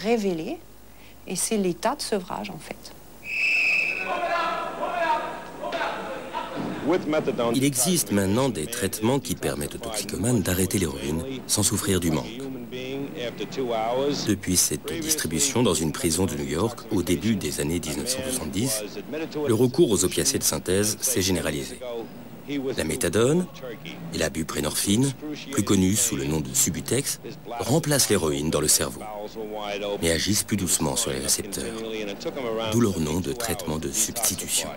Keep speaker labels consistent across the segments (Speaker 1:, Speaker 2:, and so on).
Speaker 1: révélé, et c'est l'état de sevrage en fait.
Speaker 2: Il existe maintenant des traitements qui permettent aux toxicomanes d'arrêter l'héroïne sans souffrir du manque. Depuis cette distribution dans une prison de New York au début des années 1970, le recours aux opiacés de synthèse s'est généralisé. La méthadone et la buprenorphine, plus connus sous le nom de Subutex, remplacent l'héroïne dans le cerveau, mais agissent plus doucement sur les récepteurs, d'où leur nom de traitement de substitution.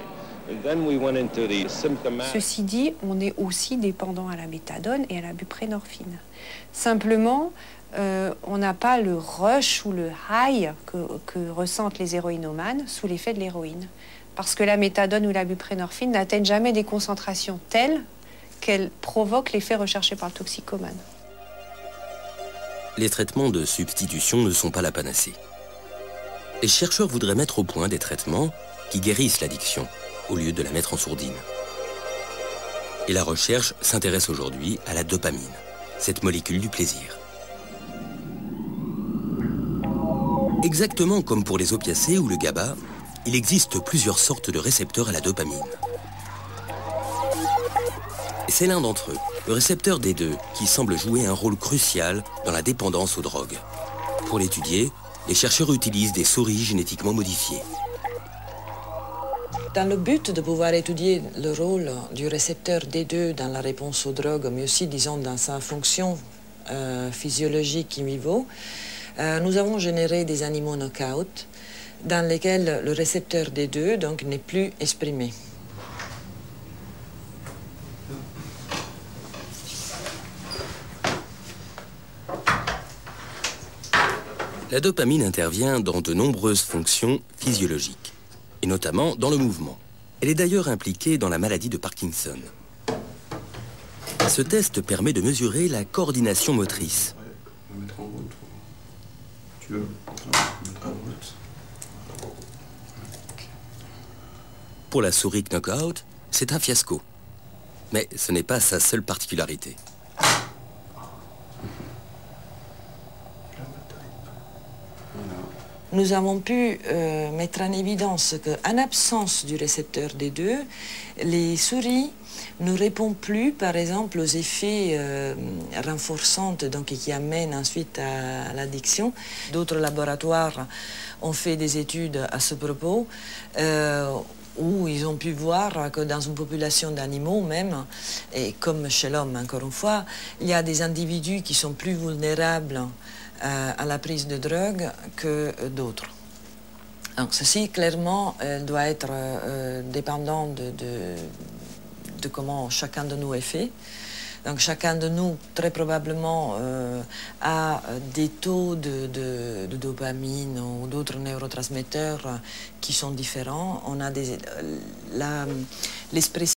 Speaker 1: Ceci dit, on est aussi dépendant à la méthadone et à la buprenorphine. Simplement, on n'a pas le rush ou le high que ressentent les héroïnomanes sous l'effet de l'héroïne. Parce que la méthadone ou la buprenorphine n'atteignent jamais des concentrations telles qu'elles provoquent l'effet recherché par le toxicomane.
Speaker 2: Les traitements de substitution ne sont pas la panacée. Les chercheurs voudraient mettre au point des traitements qui guérissent l'addiction, au lieu de la mettre en sourdine. Et la recherche s'intéresse aujourd'hui à la dopamine, cette molécule du plaisir. Exactement comme pour les opiacés ou le GABA, il existe plusieurs sortes de récepteurs à la dopamine. Et c'est l'un d'entre eux, le récepteur D2, qui semble jouer un rôle crucial dans la dépendance aux drogues. Pour l'étudier, les chercheurs utilisent des souris génétiquement modifiées.
Speaker 3: Dans le but de pouvoir étudier le rôle du récepteur D2 dans la réponse aux drogues, mais aussi, disons, dans sa fonction physiologique in vivo, nous avons généré des animaux knock-out dans lesquels le récepteur D2 donc, n'est plus exprimé.
Speaker 2: La dopamine intervient dans de nombreuses fonctions physiologiques, et notamment dans le mouvement. Elle est d'ailleurs impliquée dans la maladie de Parkinson. Ce test permet de mesurer la coordination motrice. Pour la souris knockout, c'est un fiasco. Mais ce n'est pas sa seule particularité.
Speaker 3: Nous avons pu mettre en évidence qu'en absence du récepteur D2, les souris ne répondent plus, par exemple, aux effets renforçants donc, qui amènent ensuite à l'addiction. D'autres laboratoires ont fait des études à ce propos, où ils ont pu voir que dans une population d'animaux même, et comme chez l'homme encore une fois, il y a des individus qui sont plus vulnérables à la prise de drogue que d'autres. Donc ceci, clairement, doit être dépendant de comment chacun de nous est fait. Donc chacun de nous, très probablement, a des taux de dopamine ou d'autres neurotransmetteurs qui sont différents. On a l'expression